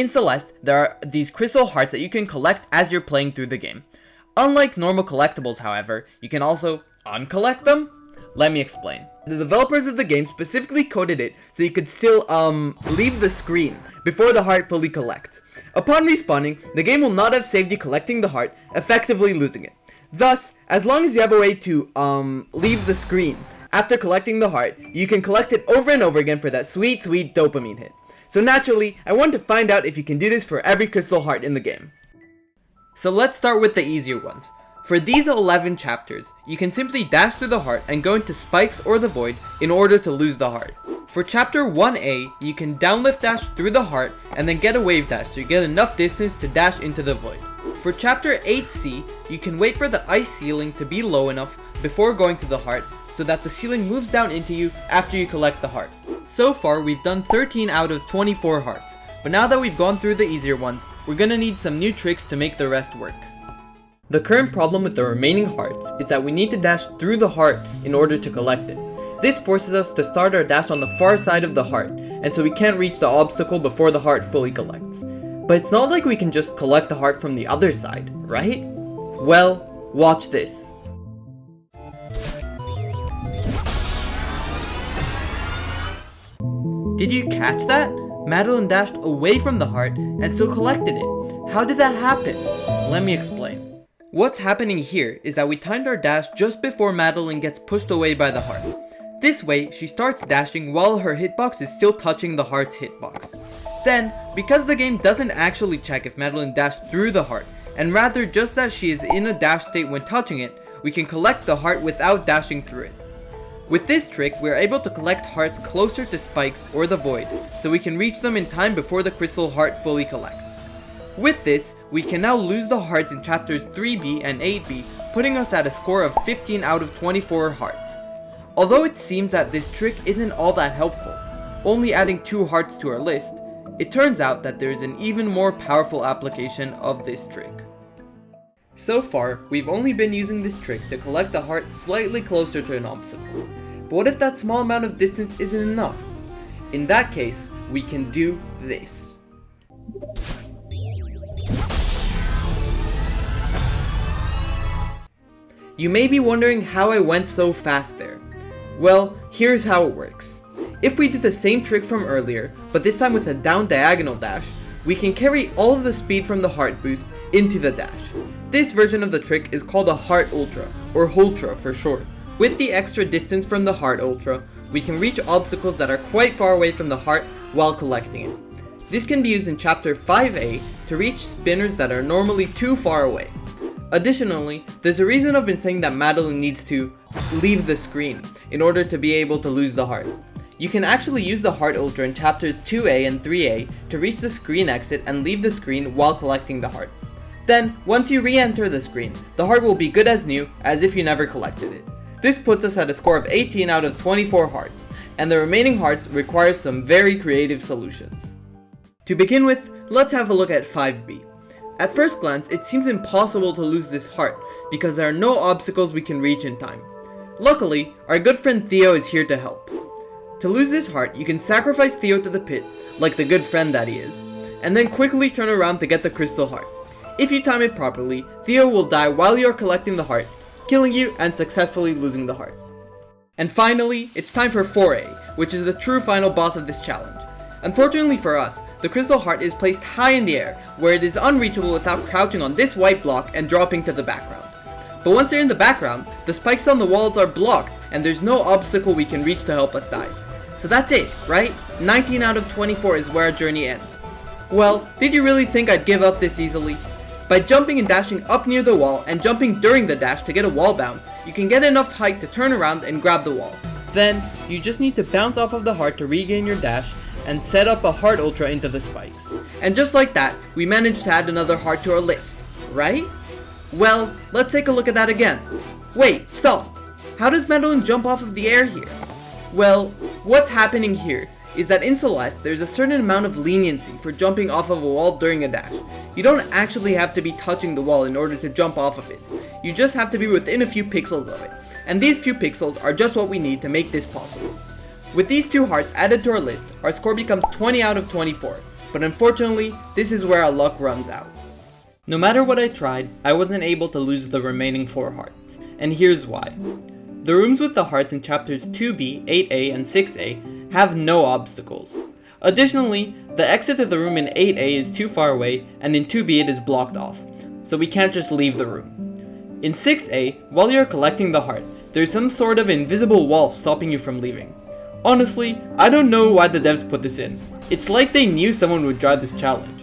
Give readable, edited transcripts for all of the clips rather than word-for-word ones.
In Celeste, there are these crystal hearts that you can collect as you're playing through the game. Unlike normal collectibles, however, you can also uncollect them. Let me explain. The developers of the game specifically coded it so you could still leave the screen before the heart fully collects. Upon respawning, the game will not have saved you collecting the heart, effectively losing it. Thus, as long as you have a way to leave the screen after collecting the heart, you can collect it over and over again for that sweet dopamine hit. So naturally, I wanted to find out if you can do this for every crystal heart in the game. So let's start with the easier ones. For these 11 chapters, you can simply dash through the heart and go into spikes or the void in order to lose the heart. For chapter 1A, you can downlift dash through the heart and then get a wave dash so you get enough distance to dash into the void. For chapter 8C, you can wait for the ice ceiling to be low enough before going to the heart so that the ceiling moves down into you after you collect the heart. So far, we've done 13 out of 24 hearts, but now that we've gone through the easier ones, we're gonna need some new tricks to make the rest work. The current problem with the remaining hearts is that we need to dash through the heart in order to collect it. This forces us to start our dash on the far side of the heart, and so we can't reach the obstacle before the heart fully collects. But it's not like we can just collect the heart from the other side, right? Well, watch this. Did you catch that? Madeline dashed away from the heart and still collected it. How did that happen? Let me explain. What's happening here is that we timed our dash just before Madeline gets pushed away by the heart. This way, she starts dashing while her hitbox is still touching the heart's hitbox. Then, because the game doesn't actually check if Madeline dashed through the heart, and rather just that she is in a dash state when touching it, we can collect the heart without dashing through it. With this trick, we are able to collect hearts closer to spikes or the void, so we can reach them in time before the crystal heart fully collects. With this, we can now lose the hearts in chapters 3B and 8B, putting us at a score of 15 out of 24 hearts. Although it seems that this trick isn't all that helpful, only adding 2 hearts to our list, it turns out that there is an even more powerful application of this trick. So far, we've only been using this trick to collect the heart slightly closer to an obstacle. But what if that small amount of distance isn't enough? In that case, we can do this. You may be wondering how I went so fast there. Well, here's how it works. If we do the same trick from earlier, but this time with a down diagonal dash, we can carry all of the speed from the heart boost into the dash. This version of the trick is called a Heart Ultra, or Hultra for short. With the extra distance from the Heart Ultra, we can reach obstacles that are quite far away from the heart while collecting it. This can be used in chapter 5A to reach spinners that are normally too far away. Additionally, there's a reason I've been saying that Madeline needs to leave the screen in order to be able to lose the heart. You can actually use the Heart Ultra in chapters 2A and 3A to reach the screen exit and leave the screen while collecting the heart. Then, once you re-enter the screen, the heart will be good as new, as if you never collected it. This puts us at a score of 18 out of 24 hearts, and the remaining hearts require some very creative solutions. To begin with, let's have a look at 5B. At first glance, it seems impossible to lose this heart, because there are no obstacles we can reach in time. Luckily, our good friend Theo is here to help. To lose this heart, you can sacrifice Theo to the pit, like the good friend that he is, and then quickly turn around to get the crystal heart. If you time it properly, Theo will die while you are collecting the heart, killing you and successfully losing the heart. And finally, it's time for 4A, which is the true final boss of this challenge. Unfortunately for us, the crystal heart is placed high in the air, where it is unreachable without crouching on this white block and dropping to the background. But once you're in the background, the spikes on the walls are blocked, and there's no obstacle we can reach to help us die. So that's it, right? 19 out of 24 is where our journey ends. Well, did you really think I'd give up this easily? By jumping and dashing up near the wall and jumping during the dash to get a wall bounce, you can get enough height to turn around and grab the wall. Then, you just need to bounce off of the heart to regain your dash and set up a Heart Ultra into the spikes. And just like that, we managed to add another heart to our list, right? Well, let's take a look at that again. Wait, stop! How does Madeline jump off of the air here? Well, what's happening here is that in Celeste, there's a certain amount of leniency for jumping off of a wall during a dash. You don't actually have to be touching the wall in order to jump off of it. You just have to be within a few pixels of it. And these few pixels are just what we need to make this possible. With these 2 hearts added to our list, our score becomes 20 out of 24. but unfortunately, this is where our luck runs out. No matter what I tried, I wasn't able to lose the remaining 4 hearts, and here's why. The rooms with the hearts in chapters 2B, 8A, and 6A have no obstacles. Additionally, the exit to the room in 8A is too far away, and in 2B it is blocked off, so we can't just leave the room. In 6A, while you're collecting the heart, there's some sort of invisible wall stopping you from leaving. Honestly, I don't know why the devs put this in. It's like they knew someone would try this challenge.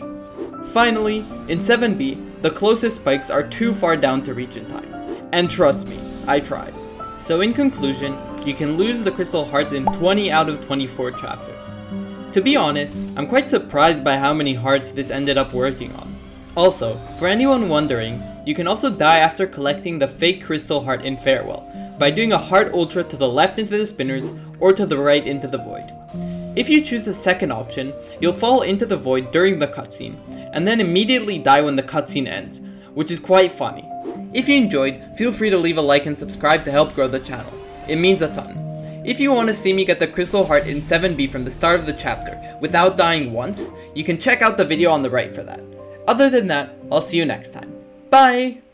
Finally, in 7B, the closest spikes are too far down to reach in time. And trust me, I tried. So in conclusion, you can lose the crystal hearts in 20 out of 24 chapters. To be honest, I'm quite surprised by how many hearts this ended up working on. Also, for anyone wondering, you can also die after collecting the fake crystal heart in Farewell, by doing a heart ultra to the left into the spinners, or to the right into the void. If you choose the second option, you'll fall into the void during the cutscene, and then immediately die when the cutscene ends, which is quite funny. If you enjoyed, feel free to leave a like and subscribe to help grow the channel. It means a ton. If you want to see me get the crystal heart in 7B from the start of the chapter, without dying once, you can check out the video on the right for that. Other than that, I'll see you next time. Bye!